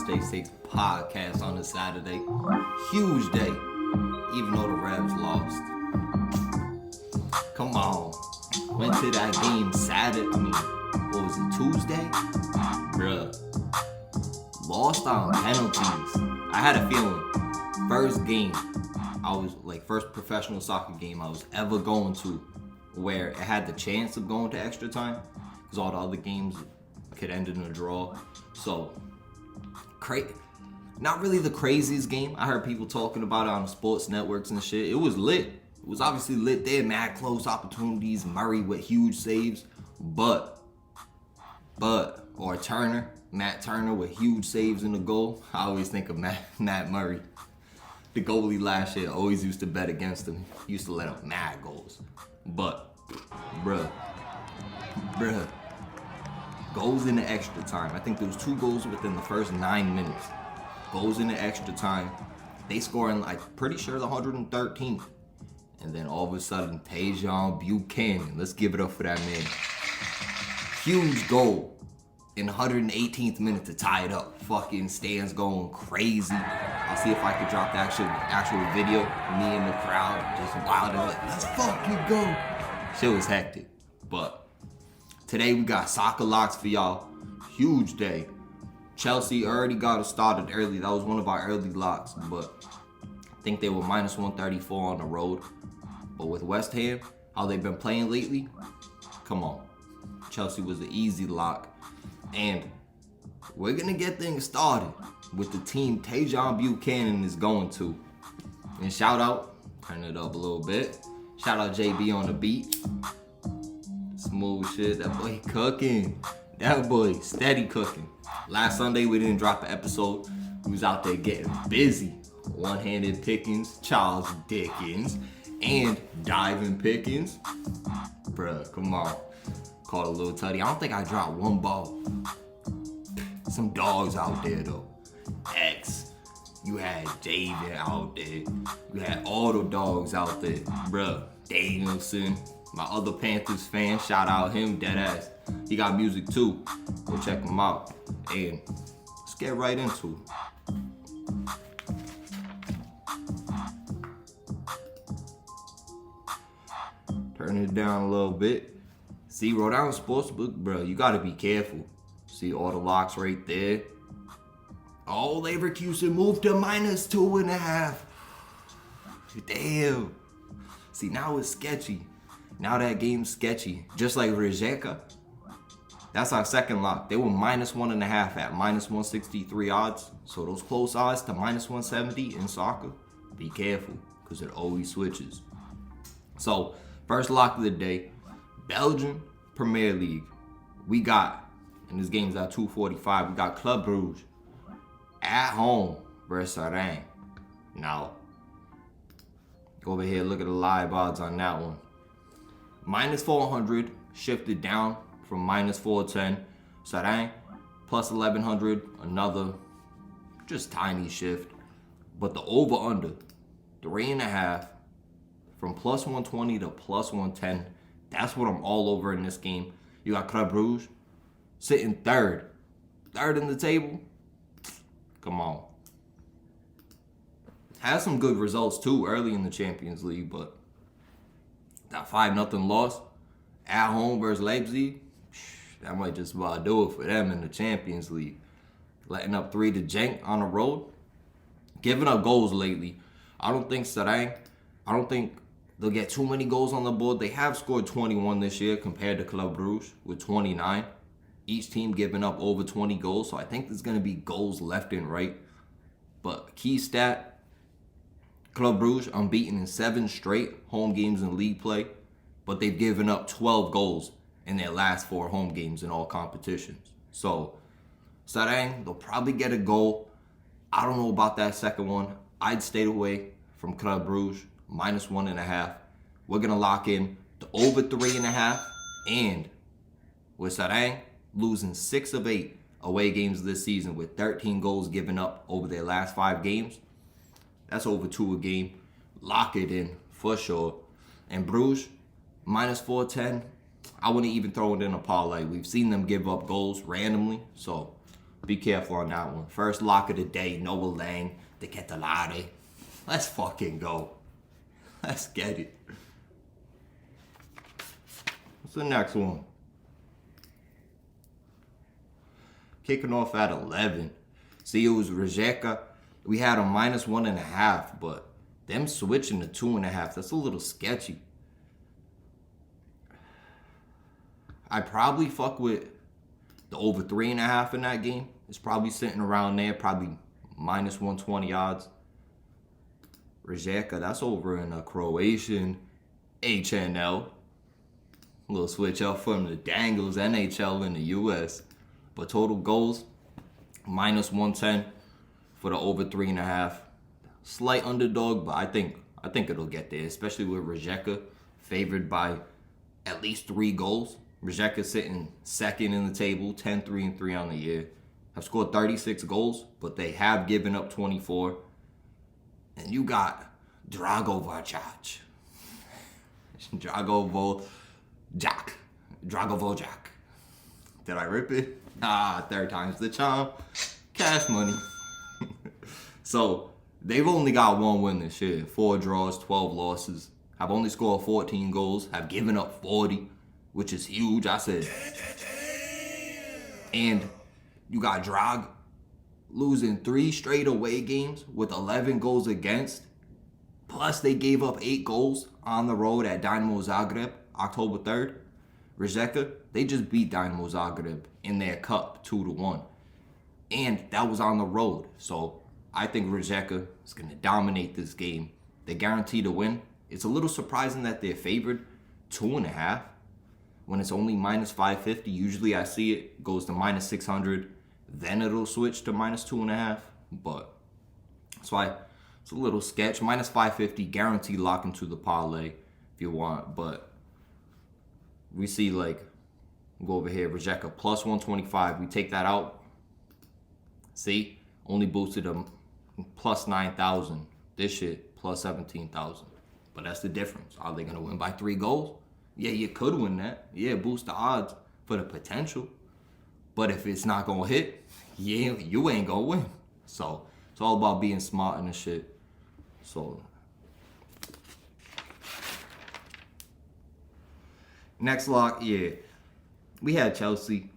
J6 podcast on a Saturday. Huge day, even though the Revs lost. Come on. Went to that game Saturday. What was it, Tuesday? Bruh. Lost on penalties. I had a feeling. First game, first professional soccer game I was ever going to where it had the chance of going to extra time. Because all the other games could end in a draw. So, not really the craziest game. I heard people talking about it on sports networks and shit. It was lit. It was obviously lit there. Mad close opportunities. Murray with huge saves. Or Turner. Matt Turner with huge saves in the goal. I always think of Matt Murray. The goalie last year, always used to bet against him. He used to let up mad goals. But, bruh. Goes into extra time. I think there was 2 goals within the first 9 minutes. Goes into extra time. They score in, pretty sure the 113th. And then all of a sudden, Tajon Buchanan. Let's give it up for that man. Huge goal in the 118th minute to tie it up. Fucking stands going crazy. I'll see if I could drop the actual video. Me in the crowd just wild and let's fucking go. Shit was hectic. But today we got soccer locks for y'all. Huge day. Chelsea already got us started early. That was one of our early locks. But I think they were minus 134 on the road. But with West Ham, how they've been playing lately, come on. Chelsea was the easy lock. And we're going to get things started with the team Tajon Buchanan is going to. And shout out, turn it up a little bit. Shout out JB on the beat. Smooth shit. That boy cooking. That boy steady cooking. Last Sunday we didn't drop an episode. We was out there getting busy. One-handed pickings, Charles Dickens, and diving pickings. Bruh, come on. Caught a little tutty. I don't think I dropped one ball. Some dogs out there though. X. You had Jaden out there. You had all the dogs out there. Bruh. Danielson. My other Panthers fan. Shout out him. Deadass. He got music too. Go check him out. And let's get right into it. Turn it down a little bit. See, Rhode Island Sportsbook, bro, you gotta be careful. See all the locks right there. Oh, Leverkusen moved to minus 2.5. Damn. See, now it's sketchy. Now that game's sketchy. Just like Rijeka. That's our second lock. They were minus 1.5 at minus 163 odds. So those close odds to minus 170 in soccer, be careful, because it always switches. So, first lock of the day, Belgian Premier League. We got, and this game's at 2:45, we got Club Brugge at home versus Sarang. Now, go over here, look at the live odds on that one. Minus 400, shifted down from minus 410. Sarang, plus 1100, another just tiny shift. But the over-under, 3.5, from plus 120 to plus 110. That's what I'm all over in this game. You got Club Brugge sitting third in the table. Come on. Had some good results too early in the Champions League, but that 5-0 loss at home versus Leipzig, that might just about do it for them in the Champions League. Letting up 3 to Genk on the road. Giving up goals lately. I don't think they'll get too many goals on the board. They have scored 21 this year compared to Club Brugge with 29. Each team giving up over 20 goals. So I think there's going to be goals left and right. But key stat, Club Brugge unbeaten in 7 straight home games in league play. But they've given up 12 goals in their last 4 home games in all competitions. So Sarang, they'll probably get a goal. I don't know about that second one. I'd stay away from Club Brugge. Minus 1.5. We're going to lock in the over 3.5. And with Sarang losing 6 of 8 away games this season with 13 goals given up over their last 5 games, that's over 2 a game. Lock it in for sure. And Bruges, minus 410. I wouldn't even throw it in a parlay. We've seen them give up goals randomly. So be careful on that one. First lock of the day, Noah Lang, the Catalare. Let's fucking go. Let's get it. What's the next one? Kicking off at 11. See, it was Rijeka. We had a -1.5, but them switching to 2.5, that's a little sketchy. I probably fuck with the over 3.5 in that game. It's probably sitting around there, probably -120 odds. Rijeka, that's over in a Croatian HNL. A little switch up from the Dangles NHL in the US. But total goals, -110 for the over 3.5. Slight underdog, but I think it'll get there, especially with Rijeka favored by at least 3 goals. Rijeka sitting second in the table, 10-3-3 on the year. Have scored 36 goals, but they have given up 24. And you got Dragovojac. Dragovojak. Did I rip it? Third time's the charm. Cash money. So, they've only got 1 win this year. 4 draws, 12 losses. Have only scored 14 goals. Have given up 40, which is huge. I said. And you got Drag losing 3 straight away games with 11 goals against. Plus, they gave up 8 goals on the road at Dynamo Zagreb, October 3rd. Rijeka, they just beat Dynamo Zagreb in their cup 2-1. And that was on the road. So I think Rijeka is going to dominate this game. They're guaranteed to win. It's a little surprising that they're favored 2.5 when it's only -550. Usually I see it goes to -600. Then it'll switch to -2.5. But that's why it's a little sketch. -550, guaranteed lock into the parlay if you want. But we see, like, go over here, Rijeka +125. We take that out. See? Only boosted them +9,000. This shit +17,000. But that's the difference. Are they going to win by 3 goals? Yeah, you could win that. Yeah, boost the odds for the potential. But if it's not going to hit, yeah, you ain't going to win. So it's all about being smart in this shit. So next lock, yeah. We had Chelsea.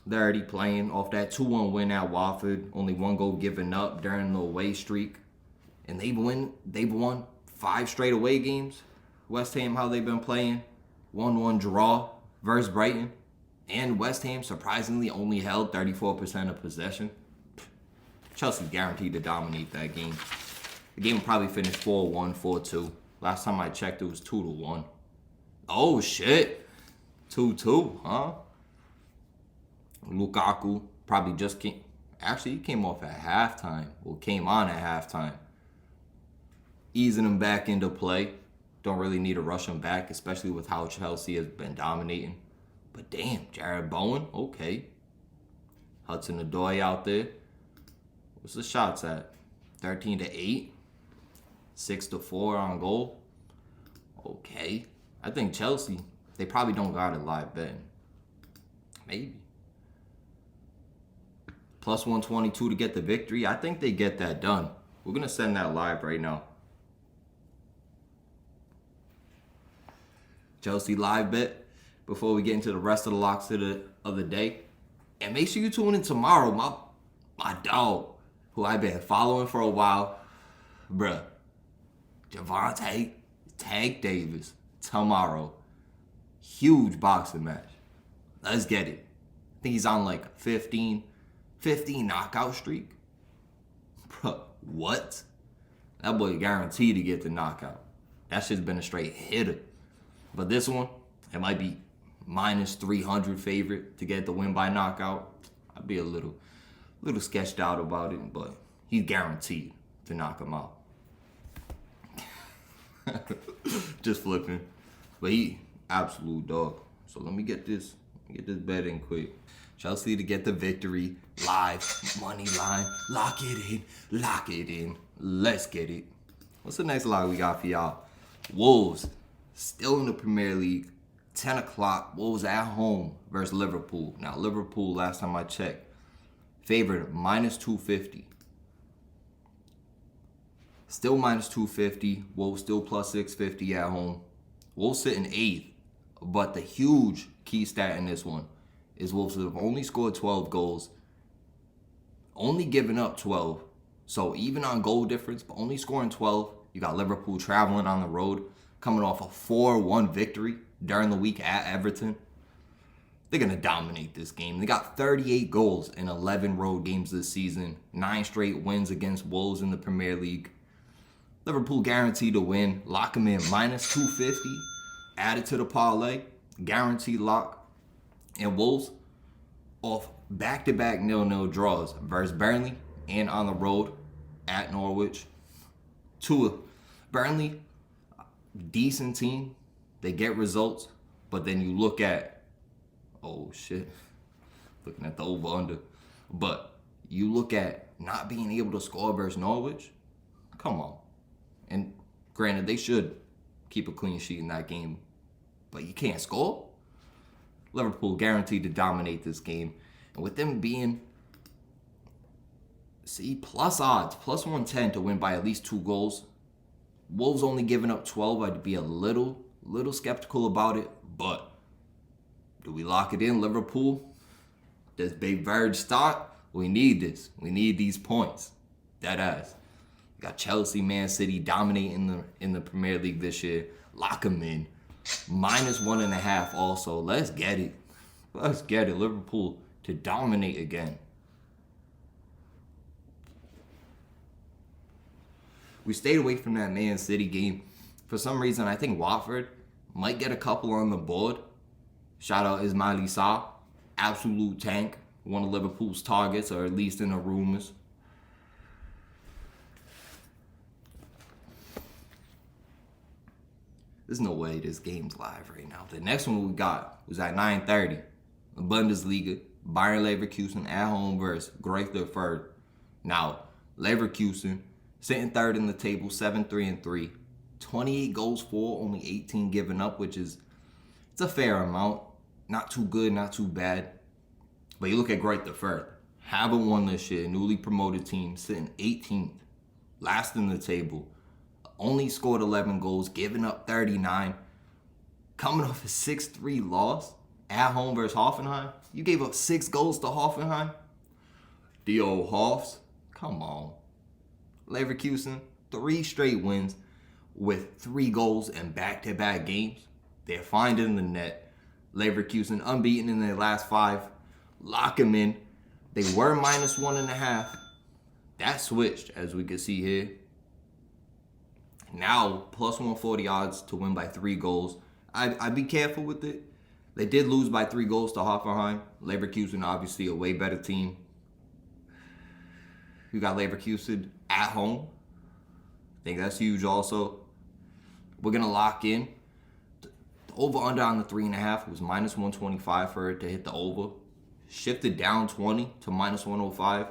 They're already playing off that 2-1 win at Watford. Only 1 goal given up during the away streak. And they've won 5 straight away games. West Ham, how they've been playing. 1-1 draw versus Brighton. And West Ham surprisingly only held 34% of possession. Chelsea guaranteed to dominate that game. The game will probably finish 4-1, 4-2. Last time I checked, it was 2-1. Oh, shit. 2-2, huh? Lukaku probably just came. Actually, he came off at halftime. Well, came on at halftime. Easing him back into play. Don't really need to rush him back, especially with how Chelsea has been dominating. But damn, Jared Bowen, okay. Hudson-Odoi out there. What's the shots at? 13-8. 6-4 on goal. Okay. I think Chelsea, they probably don't got it live betting. Maybe. +122 to get the victory. I think they get that done. We're going to send that live right now. Chelsea live bet before we get into the rest of the locks of the day. And make sure you tune in tomorrow. My dog, who I've been following for a while. Bruh. Javante Tank Davis tomorrow. Huge boxing match. Let's get it. I think he's on like 15 knockout streak. Bro, what? That boy guaranteed to get the knockout. That shit's been a straight hitter. But this one, it might be -300 favorite to get the win by knockout. I'd be a little sketched out about it, but he's guaranteed to knock him out. Just flipping. But he absolute dog. So let me get this bet in quick. Chelsea to get the victory. Live. Money line. Lock it in. Let's get it. What's the next lock we got for y'all? Wolves. Still in the Premier League. 10 o'clock. Wolves at home versus Liverpool. Now, Liverpool, last time I checked, Favored minus 250. Still minus 250. Wolves still plus 650 at home. Wolves sit in 8th. But the huge key stat in this one is Wolves have only scored 12 goals. Only given up 12. So even on goal difference, but only scoring 12. You got Liverpool traveling on the road, coming off a 4-1 victory during the week at Everton. They're going to dominate this game. They got 38 goals in 11 road games this season. 9 straight wins against Wolves in the Premier League. Liverpool guaranteed to win. Lock them in minus 250. Add it to the parlay. Guaranteed lock. And Wolves off back-to-back 0-0 draws versus Burnley and on the road at Norwich. Burnley, decent team. They get results. But then you look at, oh shit, looking at the over-under. But you look at not being able to score versus Norwich. Come on. And granted, they should keep a clean sheet in that game. But you can't score. Liverpool guaranteed to dominate this game. And with them being, plus odds, plus 110 to win by at least 2 goals. Wolves only giving up 12. I'd be a little skeptical about it. But do we lock it in, Liverpool? Does BAYERN start? We need this. We need these points. That ass. We got Chelsea, Man City dominating in the Premier League this year. Lock them in. Minus 1.5 also. Let's get it. Let's get it. Liverpool to dominate again. We stayed away from that Man City game. For some reason, I think Watford might get a couple on the board. Shout out Ismail Sarr. Absolute tank. One of Liverpool's targets, or at least in the rumors. There's no way this game's live right now. The next one we got was at 9:30. The Bundesliga. Bayern Leverkusen at home versus Greuther Fürth. Now, Leverkusen sitting third in the table, 7-3-3. 28 goals for, only 18 given up, which is, it's a fair amount. Not too good, not too bad. But you look at Greuther Fürth. Haven't won this year. Newly promoted team, sitting 18th. Last in the table. Only scored 11 goals, giving up 39. Coming off a 6-3 loss at home versus Hoffenheim. You gave up 6 goals to Hoffenheim? The old Hoffs. Come on. Leverkusen, 3 straight wins with 3 goals in back-to-back games. They're finding the net. Leverkusen unbeaten in their last 5. Lock them in. They were minus 1.5. That switched, as we can see here. Now, plus 140 odds to win by 3 goals. I'd be careful with it. They did lose by 3 goals to Hoffenheim. Leverkusen, obviously, a way better team. You got Leverkusen at home. I think that's huge also. We're going to lock in. The over-under on the 3.5 was minus 125 for it to hit the over. Shifted down 20 to minus 105.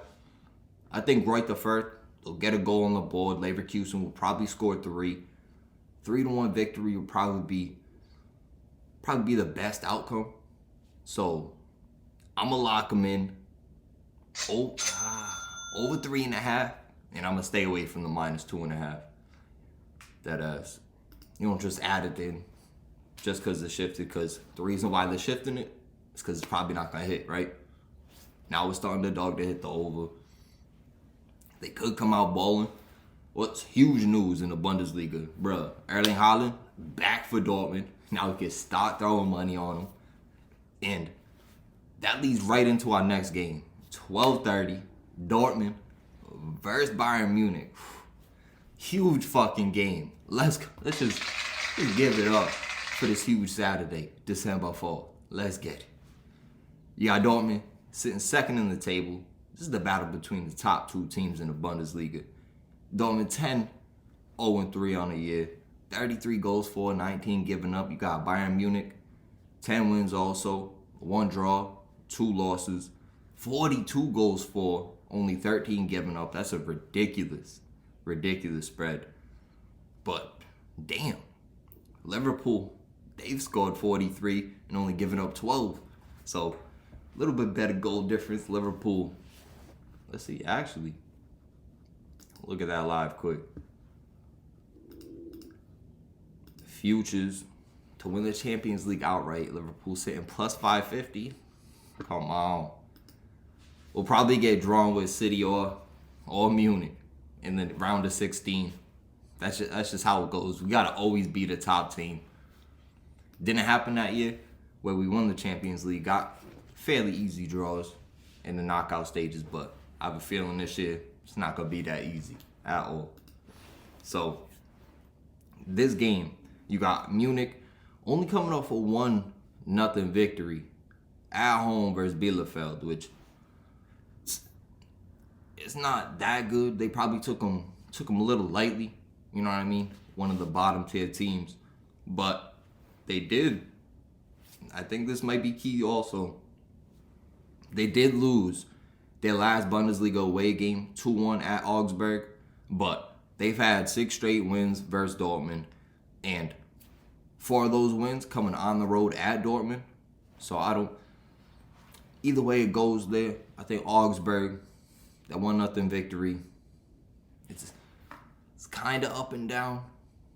I think Greuther Fürth, they'll get a goal on the board. Leverkusen will probably score 3. 3-1 victory will probably be the best outcome. So I'm going to lock them in. Over 3.5. And I'm going to stay away from the minus 2.5. That you don't just add it in just because it's shifted. Because the reason why they're shifting it is because it's probably not going to hit, right? Now it's the underdog to hit the over. They could come out balling. What's huge news in the Bundesliga? Bruh, Erling Haaland back for Dortmund. Now we can start throwing money on him. And that leads right into our next game. 12:30, Dortmund versus Bayern Munich. Huge fucking game. Let's just give it up for this huge Saturday, December 4th. Let's get it. You got Dortmund sitting second in the table. This is the battle between the top 2 teams in the Bundesliga. Dortmund 10-0-3 on the year. 33 goals for, 19 given up. You got Bayern Munich, 10 wins also, 1 draw, 2 losses. 42 goals for, only 13 given up. That's a ridiculous spread. But, damn, Liverpool, they've scored 43 and only given up 12. So, a little bit better goal difference. Liverpool Let's see. Actually, look at that live quick. Futures to win the Champions League outright. Liverpool sitting plus 550. Come on. We'll probably get drawn with City or Munich in the round of 16. That's just how it goes. We gotta always be the top team. Didn't happen that year where we won the Champions League. Got fairly easy draws in the knockout stages, but I have a feeling this year it's not gonna be that easy at all. So this game, you got Munich only coming off a 1-0 victory at home versus Bielefeld, which it's not that good. They probably took them a little lightly. You know what I mean? One of the bottom tier teams, but they did. I think this might be key also. They did lose their last Bundesliga away game, 2-1 at Augsburg, but they've had 6 straight wins versus Dortmund, and 4 of those wins coming on the road at Dortmund. So either way it goes there, I think Augsburg, that 1-0 victory, it's kind of up and down,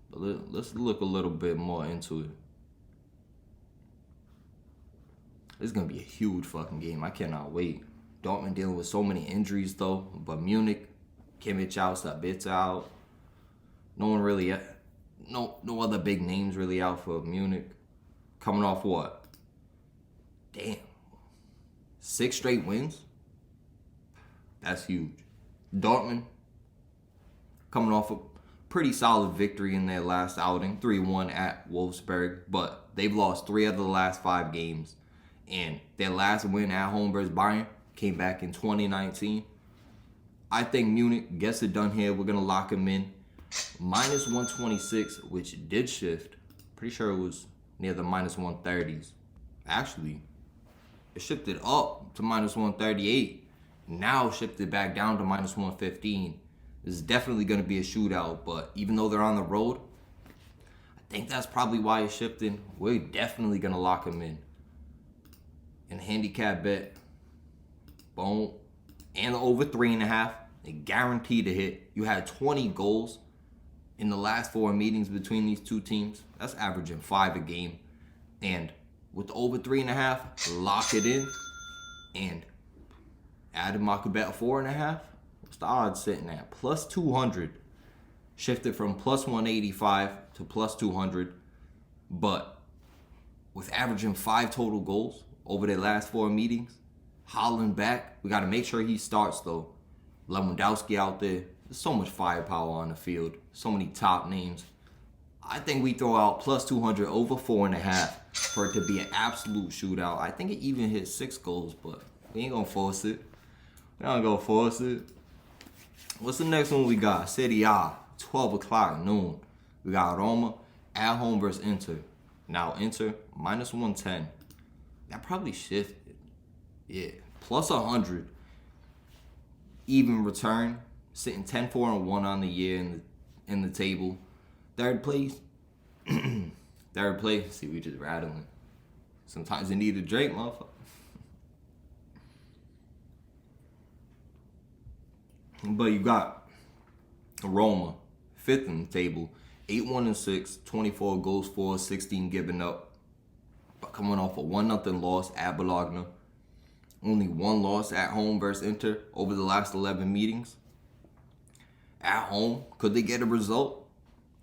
but let's look a little bit more into it. This is going to be a huge fucking game. I cannot wait. Dortmund dealing with so many injuries, though. But Munich, Kimmich out, Sabitzer out. No one really, no other big names really out for Munich. Coming off what? Damn. 6 straight wins? That's huge. Dortmund, coming off a pretty solid victory in their last outing. 3-1 at Wolfsburg. But they've lost 3 of the last 5 games. And their last win at home versus Bayern came back in 2019. I think Munich gets it done here. We're going to lock them in. Minus 126, which did shift. Pretty sure it was near the minus 130s. Actually, it shifted up to minus 138. Now shifted back down to minus 115. This is definitely going to be a shootout. But even though they're on the road, I think that's probably why it's shifting. We're definitely going to lock them in. And handicap bet, boom, and over 3.5, they guaranteed to hit. You had 20 goals in the last 4 meetings between these two teams. That's averaging 5 a game. And with over 3.5, lock it in. And Adam, I could bet 4.5. What's the odds sitting at? Plus 200. Shifted from plus 185 to plus 200. But with averaging 5 total goals over their last 4 meetings, Haaland back. We got to make sure he starts, though. Lewandowski out there. There's so much firepower on the field. So many top names. I think we throw out plus 200 over 4.5 for it to be an absolute shootout. I think it even hit 6 goals, but we ain't going to force it. We're not going to force it. What's the next one we got? Serie A, 12 o'clock noon. We got Roma at home versus Inter. Now, Inter, minus 110. That probably shifted. Yeah. Plus 100. Even return. Sitting 10-4-1 on the year in the table. Third place. Third place. See, we just rattling. Sometimes you need a drink, motherfucker. But you got Roma, 5th in the table. 8-1-6, 24 goals for, 16 given up. But coming off a 1-0 loss at Bologna. Only 1 loss at home versus Inter over the last 11 meetings. At home, could they get a result?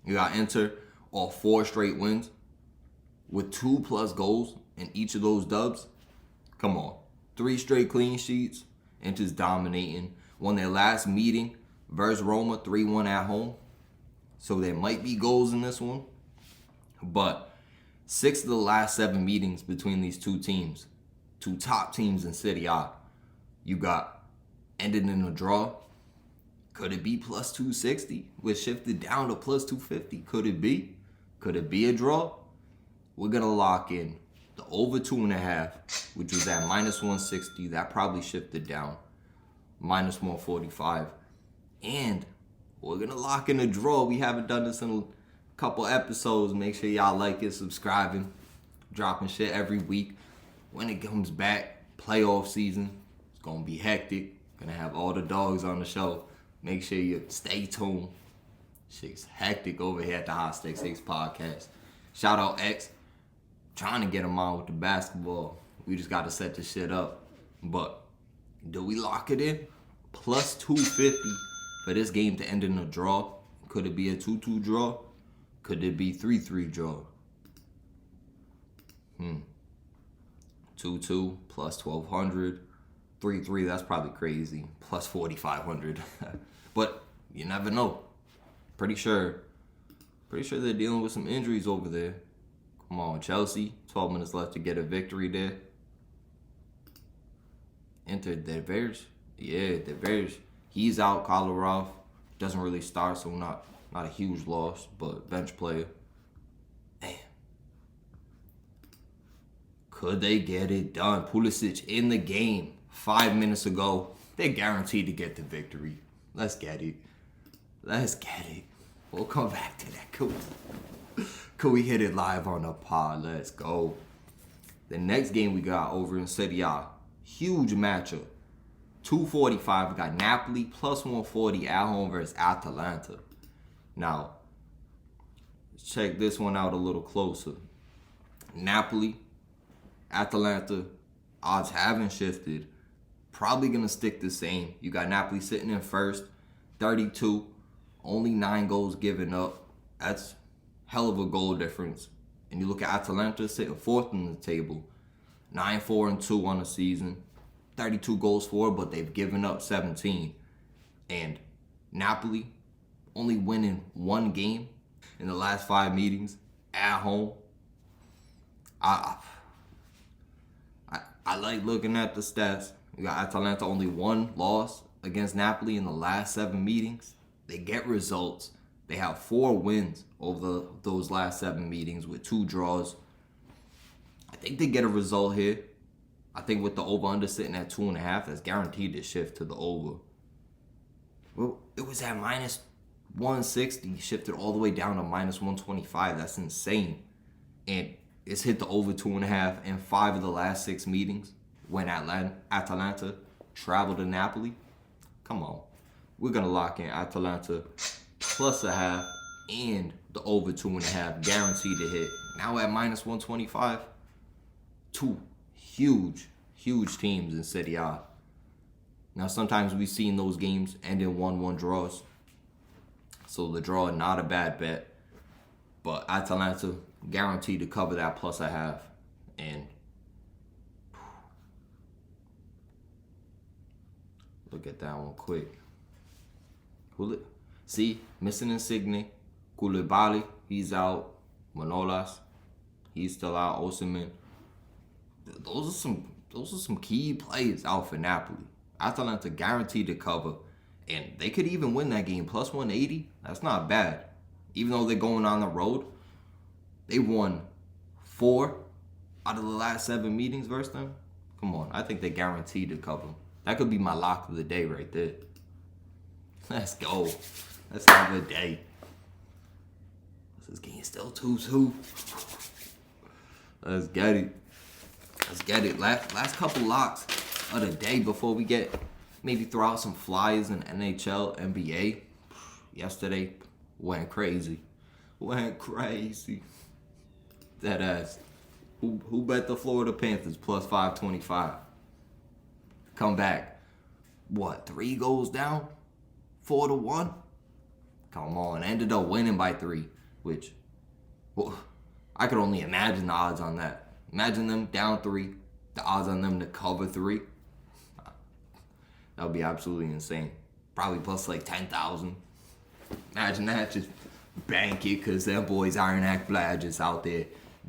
You got Inter off 4 straight wins with 2+ goals in each of those dubs. Come on. 3 straight clean sheets. Inter's dominating. Won their last meeting versus Roma, 3-1 at home. So there might be goals in this one. But 6 of the last 7 meetings between these two teams, 2 top teams in Serie A, you got ended in a draw. Could it be plus 260? Which shifted down to plus 250. Could it be? Could it be a draw? We're going to lock in the over 2.5, which was at minus 160. That probably shifted down. Minus 145. And we're going to lock in a draw. We haven't done this in a couple episodes. Make sure y'all like it, subscribing, dropping shit every week. When it comes back, playoff season, it's going to be hectic. Gonna have all the dogs on the show. Make sure you stay tuned. Shit's hectic over here at the Hot Stakes 6 podcast. Shout out X. Trying to get him on with the basketball. We just got to set this shit up. But do we lock it in? Plus 250 for this game to end in a draw. Could it be a 2-2 draw? Could it be 3-3 draw? 2-2 plus 1,200. 3-3, that's probably crazy. Plus 4,500. But you never know. Pretty sure they're dealing with some injuries over there. Come on, Chelsea. 12 minutes left to get a victory there. Enter Devers. Yeah, Devers. He's out. Kolarov doesn't really start, so not a huge loss, but bench player. Man. Could they get it done? Pulisic in the game 5 minutes ago. They're guaranteed to get the victory. Let's get it. Let's get it. We'll come back to that. Could we hit it live on the pod? Let's go. The next game we got over in Serie A. Huge matchup. 245. We got Napoli plus 140 at home versus Atalanta. Now, let's check this one out a little closer. Napoli, Atalanta, odds haven't shifted. Probably going to stick the same. You got Napoli sitting in first, 32. Only 9 goals given up. That's hell of a goal difference. And you look at Atalanta sitting fourth in the table. 9-4-2 on the season. 32 goals for, but they've given up 17. And Napoli only winning 1 game in the last 5 meetings at home. I like looking at the stats. You got Atalanta only 1 loss against Napoli in the last 7 meetings. They get results. They have 4 wins over those last 7 meetings with 2 draws. I think they get a result here. I think with the over-under sitting at 2.5, that's guaranteed to shift to the over. Well, it was at minus 160, shifted all the way down to minus 125. That's insane. And it's hit the over 2.5 in 5 of the last 6 meetings when Atalanta traveled to Napoli. Come on. We're going to lock in Atalanta plus 0.5 and the over 2.5 guaranteed to hit. Now at minus 125, 2 huge teams in Serie A. Now sometimes we've seen those games end in 1-1 draws. So the draw, not a bad bet. But Atalanta guaranteed to cover that plus 0.5. And look at that one quick. See, missing Insigne. Koulibaly, he's out. Manolas, he's still out. Osimhen. Those are some key players out for Napoli. Atalanta guaranteed to cover, and they could even win that game. Plus 180, that's not bad. Even though they're going on the road, they won 4 out of the last 7 meetings versus them. Come on, I think they guaranteed to cover. That could be my lock of the day right there. Let's go. Let's have a day. This game still 2-2. Let's get it. Let's get it. Last couple locks of the day before we maybe throw out some flyers in NHL, NBA. Yesterday went crazy. That ass. Who bet the Florida Panthers plus 525? Come back. What, 3 goals down? 4-1? Come on. Ended up winning by 3, which, well, I could only imagine the odds on that. Imagine them down 3, the odds on them to cover 3. That would be absolutely insane. Probably plus like 10,000. Imagine that, just bank it because them boys Iron Act Vlad just out there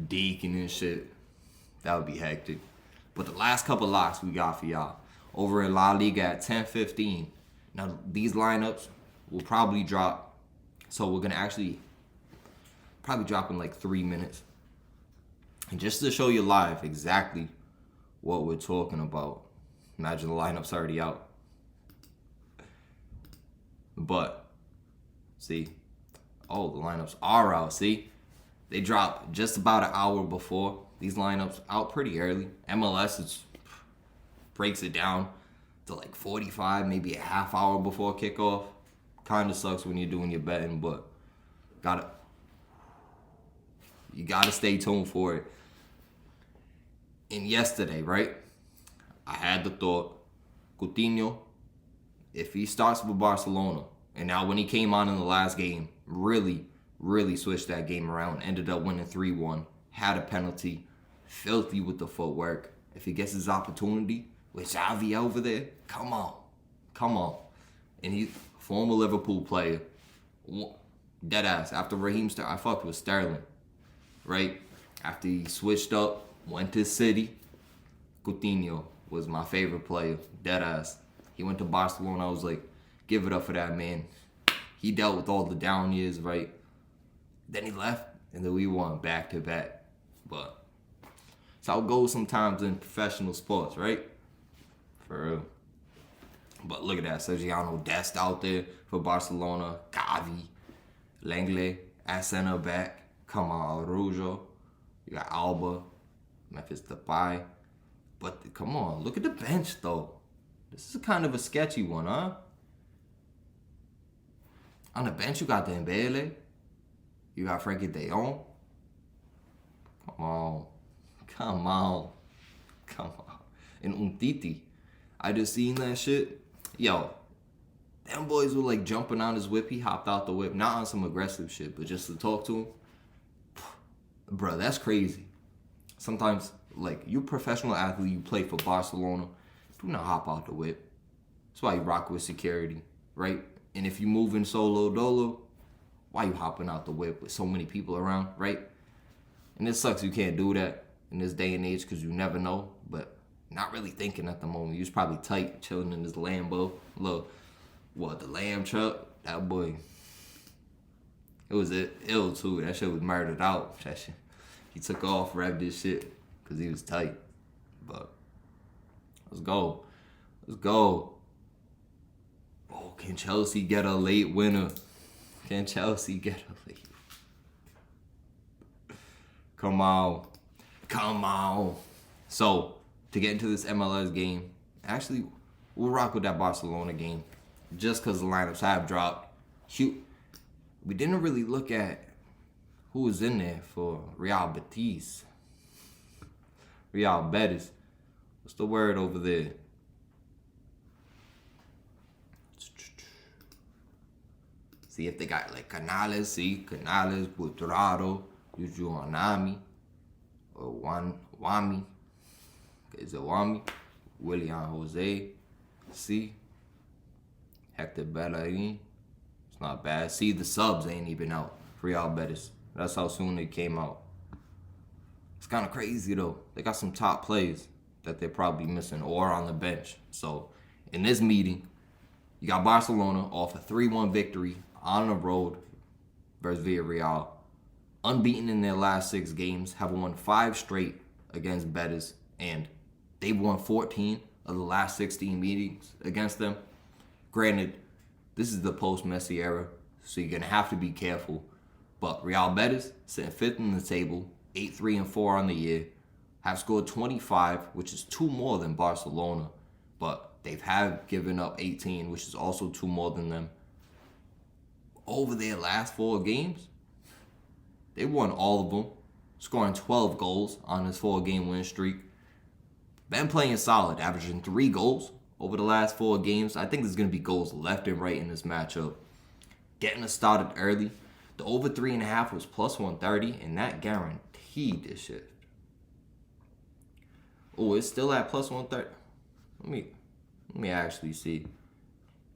deaking and shit. That would be hectic. But the last couple locks we got for y'all. Over in La Liga at 10:15. Now, these lineups will probably drop. So we're going to actually probably drop in like 3 minutes. And just to show you live exactly what we're talking about. Imagine the lineup's already out. But, see. Oh, the lineups are out. See? They dropped just about an hour before. These lineups out pretty early. MLS breaks it down to like 45, maybe a half hour before kickoff. Kind of sucks when you're doing your betting, but you gotta stay tuned for it. And yesterday, right, I had the thought, Coutinho, if he starts with Barcelona, and now when he came on in the last game, really switched that game around, ended up winning 3-1, had a penalty, filthy with the footwork. If he gets his opportunity with Xavi over there, come on. And he's a former Liverpool player, dead ass. After Raheem Sterling, I fucked with Sterling, right? After he switched up, went to City, Coutinho was my favorite player, dead ass. He went to Barcelona, I was like, give it up for that man. He dealt with all the down years, right? Then he left, and then we won back to back. But that's how it goes sometimes in professional sports, right? For real. But look at that, Sergiano Dest out there for Barcelona, Gavi, Langley at center back, come on, Araujo. You got Alba, Memphis Depay. But come on, look at the bench though. This is kind of a sketchy one, huh? On the bench, you got Dembele. You got Frankie de Jong. Come on. And Umtiti. I just seen that shit. Yo, them boys were like jumping on his whip. He hopped out the whip. Not on some aggressive shit, but just to talk to him. Bro, that's crazy. Sometimes, like, you're a professional athlete, you play for Barcelona. Do not hop out the whip. That's why you rock with security, right? And if you move in solo dolo, why you hopping out the whip with so many people around, right? And it sucks you can't do that in this day and age because you never know. But not really thinking at the moment. You was probably tight, chilling in this Lambo. Look, the Lamb truck? That boy, it was ill too. That shit was murdered out. That shit, he took off, revved this shit because he was tight. But let's go. Oh, can Chelsea get a late winner? Can Chelsea get a late? Come on. So, to get into this MLS game, actually, we'll rock with that Barcelona game just because the lineups have dropped. We didn't really look at who was in there for Real Betis. What's the word over there? See if they got like Canales, Butrado, Yuju Anami, or Wami. Is it Wami? William Jose. See? Hector Bellerin. It's not bad. See, the subs ain't even out for Real Betis. That's how soon they came out. It's kind of crazy, though. They got some top plays that they're probably missing or on the bench. So, in this meeting, you got Barcelona off a 3-1 victory on the road versus Villarreal. Unbeaten in their last 6 games, have won 5 straight against Betis, and they've won 14 of the last 16 meetings against them. Granted, this is the post-Messi era, so you're going to have to be careful. But Real Betis, sitting 5th in the table, 8-3-4 on the year, have scored 25, which is 2 more than Barcelona. But they've given up 18, which is also 2 more than them. Over their last 4 games, they won all of them, scoring 12 goals on this 4-game win streak. Been playing solid, averaging 3 goals over the last 4 games. I think there's going to be goals left and right in this matchup. Getting us started early. The over 3.5 was plus 130, and that guaranteed this shit. Oh, it's still at plus 130. Let me actually see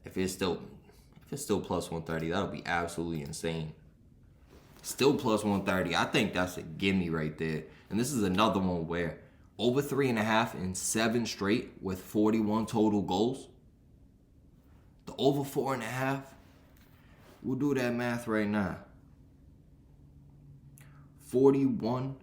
if it's still plus 130. That'll be absolutely insane. Still plus 130. I think that's a gimme right there. And this is another one where over 3.5 in 7 straight with 41 total goals. The over 4.5. We'll do that math right now. 41,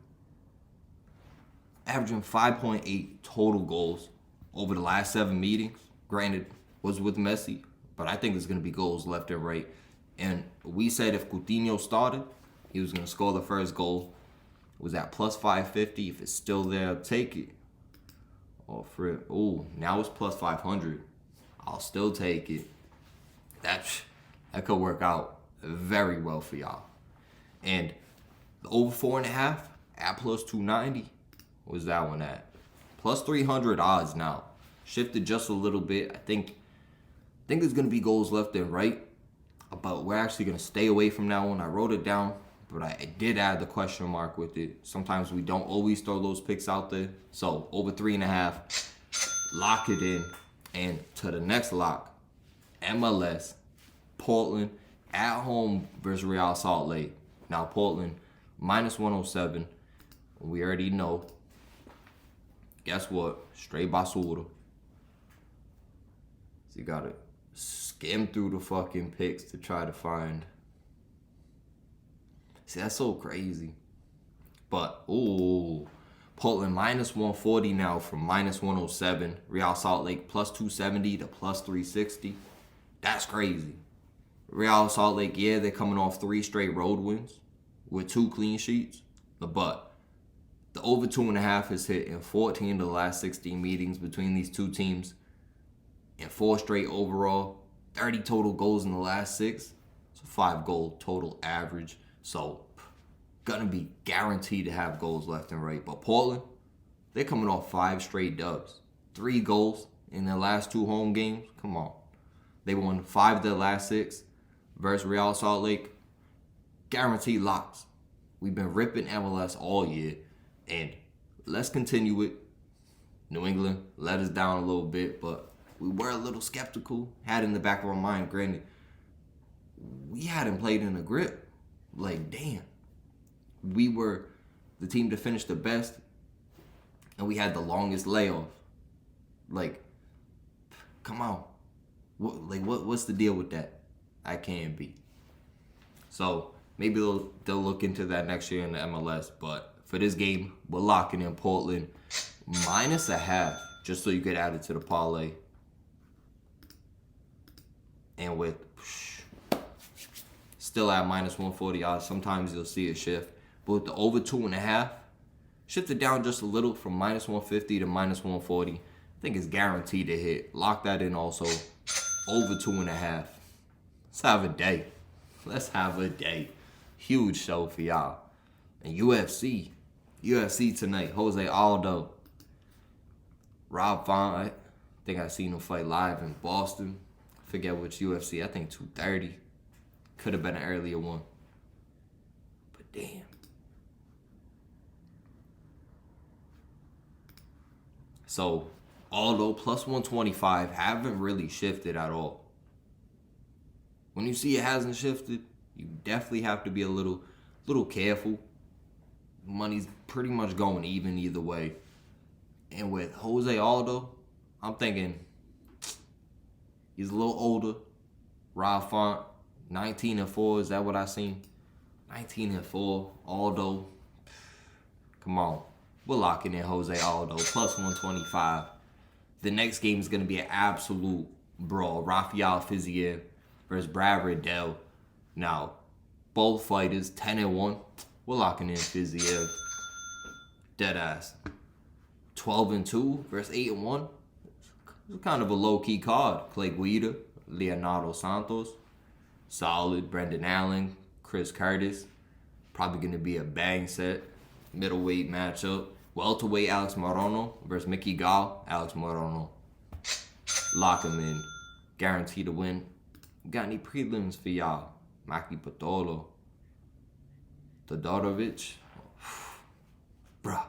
averaging 5.8 total goals over the last 7 meetings. Granted, was with Messi, but I think there's going to be goals left and right. And we said if Coutinho started, he was going to score the first goal. It was at plus 550. If it's still there, I'll take it. Oh, now it's plus 500. I'll still take it. That could work out very well for y'all. And the over 4.5 at plus 290. What's that one at? Plus 300 odds now. Shifted just a little bit. I think there's gonna be goals left and right, but we're actually gonna stay away from that one. I wrote it down, but I did add the question mark with it. Sometimes we don't always throw those picks out there. So over 3.5, lock it in. And to the next lock, MLS, Portland at home versus Real Salt Lake. Now Portland minus 107. We already know. Guess what? Straight basura. So you gotta skim through the fucking picks to try to find. See, that's so crazy. But, ooh, Portland minus 140 now from minus 107. Real Salt Lake plus 270 to plus 360. That's crazy. Real Salt Lake, yeah, they're coming off 3 straight road wins with 2 clean sheets. But the over 2.5 is hit in 14 of the last 16 meetings between these two teams. And 4 straight overall. 30 total goals in the last 6. So 5 goal total average. So gonna be guaranteed to have goals left and right. But Portland, they're coming off 5 straight dubs. 3 goals in their last 2 home games. Come on. They won 5 of their last 6 versus Real Salt Lake. Guaranteed locks. We've been ripping MLS all year. And let's continue it. New England let us down a little bit, but we were a little skeptical. Had in the back of our mind, granted, we hadn't played in a grip. Like, damn. We were the team to finish the best, and we had the longest layoff. Like, come on. What's the deal with that? I can't be. So maybe they'll look into that next year in the MLS. But for this game, we're locking in Portland minus a half, just so you could add it to the parlay. And with still at minus 140 odds, sometimes you'll see a shift. But with the over 2.5, shifted down just a little from minus 150 to minus 140. I think it's guaranteed to hit. Lock that in also. Over 2.5. Let's have a day. Let's have a day. Huge show for y'all. And UFC tonight. Jose Aldo. Rob Font. I think I seen him fight live in Boston. I forget which UFC. I think 230. Could have been an earlier one. But damn. So, Aldo plus 125 haven't really shifted at all. When you see it hasn't shifted, you definitely have to be a little careful. Money's pretty much going even either way. And with Jose Aldo, I'm thinking he's a little older. Rob Font, 19-4. Is that what I seen? 19-4. Aldo. Come on. We're locking in Jose Aldo plus 125. The next game is going to be an absolute brawl. RAFAEL FIZIEV versus Brad Riddell. Now, both fighters 10-1. We're locking in FIZIEV. Deadass. 12-2 versus 8-1. It's kind of a low-key card. Clay Guida, Leonardo Santos. Solid. Brendan Allen, Chris Curtis. Probably going to be a bang set. Middleweight matchup. Welterweight Alex Morono versus Mickey Gall. Alex Morono. Lock him in. Guaranteed to win. Got any prelims for y'all? Maki Patolo. Todorovic. Bruh.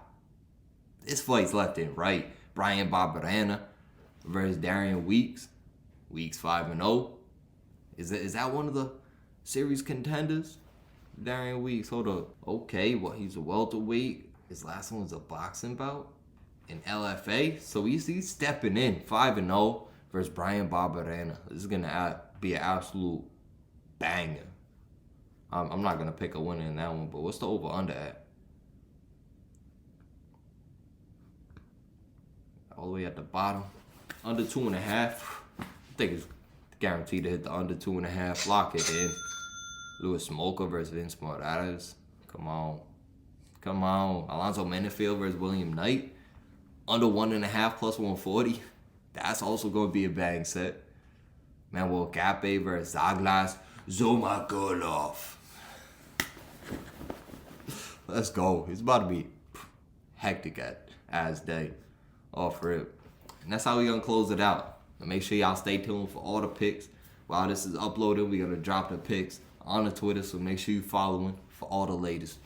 This fight's left and right. Brian Barberena versus Darian Weeks. Weeks 5-0. Is that one of the series contenders? Darian Weeks, hold up. Okay, well, he's a welterweight. His last one was a boxing bout in LFA. So he's stepping in. 5-0 versus Brian Barberena. This is going to be an absolute banger. I'm not going to pick a winner in that one, but what's the over-under at? All the way at the bottom. Under 2.5. I think it's guaranteed to hit the under 2.5. Lock it in. Louis Smolka versus Vince Morales. Come on. Come on. Alonzo Menefield versus William Knight. Under 1.5 plus 140. That's also going to be a bang set. Manuel Gape versus Zaglas Zomakolov. Let's go. It's about to be hectic as day. Off rip. And that's how we're going to close it out. And make sure y'all stay tuned for all the picks. While this is uploaded, we're going to drop the picks on the Twitter. So make sure you following for all the latest.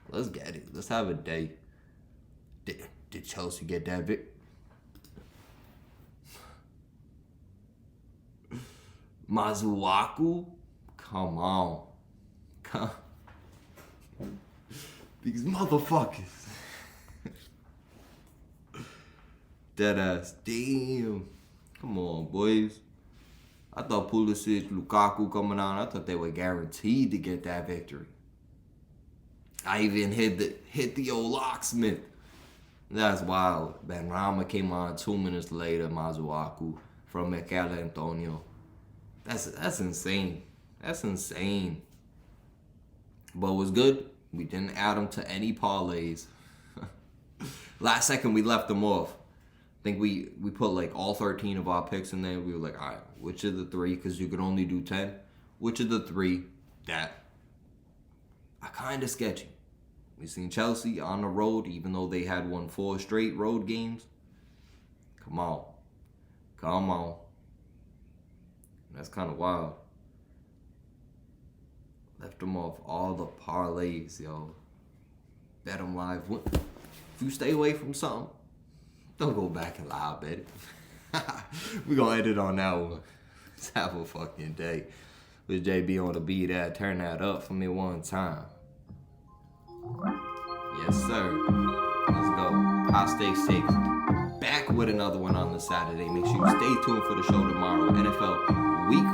Let's get it. Let's have a day. Did Chelsea get that big? Mazuaku? Come on. Come. These motherfuckers. Deadass. Damn. Come on, boys. I thought Pulisic, Lukaku coming on. I thought they were guaranteed to get that victory. I even hit the old locksmith. That's wild. Benrahma came on 2 minutes later. Mazuaku from Mikel Antonio. That's insane. That's insane. But it was good. We didn't add them to any parlays. Last second, we left them off. I think we put like all 13 of our picks in there. We were like, all right, which of the three, because you could only do 10, which of the three that are kind of sketchy? We seen Chelsea on the road, even though they had won 4 straight road games. Come on. Come on. That's kind of wild. Left them off all the parlays, yo. Bet them live. If you stay away from something, don't go back and live bet it. We gonna edit on that one. Let's have a fucking day. With JB on the beat, that turn that up for me one time. Yes, sir. Let's go. High stakes takes. Back with another one on the Saturday. Make sure you stay tuned for the show tomorrow. NFL Week